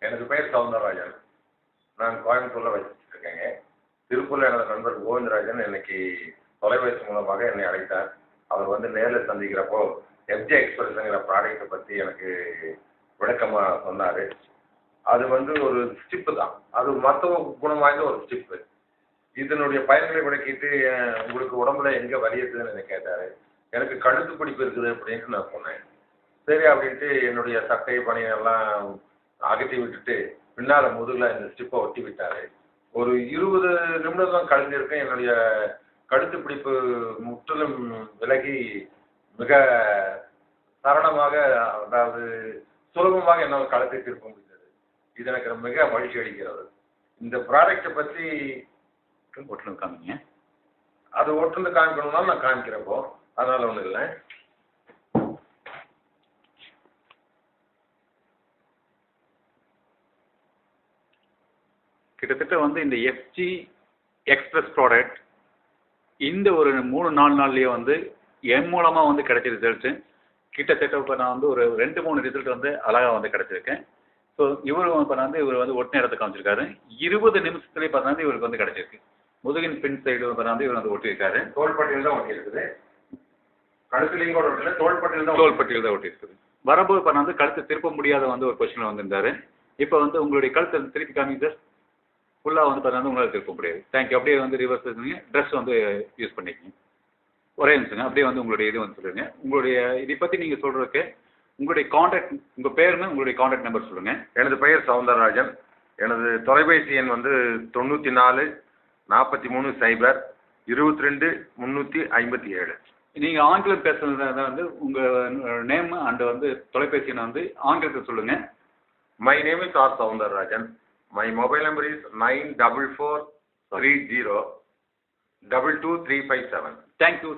எனது பெயர் சவுந்தரராஜன். நான் கோயம்புத்தூரில் வச்சிருக்கேங்க. திருப்பூரில் எனது நண்பர் கோவிந்தராஜன் இன்னைக்கு தொலைபேசி மூலமாக என்னை அழைத்தார். அவர் வந்து நேரில் சந்திக்கிறப்போ எஃப்ஜே எக்ஸ்பிரஸ்ங்கிற ப்ராடக்ட்டை பற்றி எனக்கு விளக்கமாக சொன்னார். அது வந்து ஒரு ஸ்டிப்பு தான். அது மருத்துவ குணம் வாய்ந்த ஒரு ஸ்டிப்பு. இதனுடைய பயன்களை விளக்கிட்டு உங்களுக்கு உடம்புல எங்கே வலி இருக்குதுன்னு என்னை கேட்டார். எனக்கு கழுத்து பிடிப்பு இருக்குது அப்படின்ட்டு நான் சொன்னேன். சரி அப்படின்ட்டு என்னுடைய சட்டை பனியெல்லாம் அகற்றி விட்டுட்டு பின்னால் முதுகில் இந்த ஸ்டிப்பை ஒட்டி விட்டார். ஒரு 20 நிமிடம் தான் கழிஞ்சிருக்கேன். என்னுடைய கழுத்து பிடிப்பு முற்றிலும் விலகி மிக சரளமாக, அதாவது சுலபமாக என்னால் கழுத்தை திருப்ப முடிந்தது. இது எனக்கு மிக மகிழ்ச்சி அளிக்கிறது. இந்த ப்ராடக்டை பற்றி ஒட்டுநர் காமிங்க. அது ஒட்டுந்து காமிக்கணும்னா நான் காமிக்கிறப்போ, அதனால் ஒன்றும் இல்லை. கிட்டத்தட்ட வந்து இந்த எஃப்ஜி எக்ஸ்பிரஸ் ப்ராடக்ட் இந்த ஒரு 3-4 நாள்லேயே வந்து என் மூலமாக வந்து கிடைச்ச ரிசல்ட்டு கிட்டத்தட்ட இப்போ நான் வந்து ஒரு 2-3 ரிசல்ட் வந்து அழகாக வந்து கிடச்சிருக்கேன். ஸோ இவர் வந்து இவர் வந்து ஒட்டின இடத்த காமிச்சிருக்காரு. 20 நிமிஷத்துலேயே பார்த்தா இவருக்கு வந்து கிடச்சிருக்கு. முதுகின் பின் சைடு வந்து இவர் வந்து ஒட்டியிருக்காரு. தோள்பட்டியில் தான் ஒட்டியிருக்குது. கழுத்துலையும் கூட ஒட்டல, தோள்பட்டியில் தான் ஒட்டியிருக்குது. வரும்போது இப்போ வந்து கழுத்தை திருப்ப முடியாத வந்து ஒரு கொஸ்டினில் வந்திருந்தாரு. இப்போ வந்து உங்களுடைய கழுத்தை திருப்பி காமிங்க சார். ஃபுல்லாக வந்து பார்த்தா உங்களால் திருப்ப முடியாது. தேங்க்யூ. அப்படியே வந்து ரிவர்ஸ் பண்ணுங்க. ட்ரெஸ் வந்து யூஸ் பண்ணிக்கங்க. ஒரே நிமிஷங்க. அப்படியே வந்து உங்களுடைய இது வந்து சொல்லுங்கள். உங்களுடைய இதை பற்றி நீங்கள் சொல்கிறதுக்கு உங்களுடைய காண்டாக்ட், உங்கள் பேருன்னு உங்களுடைய காண்டாக்ட் நம்பர் சொல்லுங்கள். எனது பெயர் சவுந்தரராஜன். எனது தொலைபேசி எண் வந்து 94 43 0 22 357. நீங்கள் ஆங்கிலம் பேசுகிறதா வந்து உங்கள் நேம் அண்ட் வந்து தொலைபேசி எண்ணை வந்து ஆங்கிலத்தில் சொல்லுங்கள். My name is R Soundararajan. My mobile number is 94430 22357. Thank you.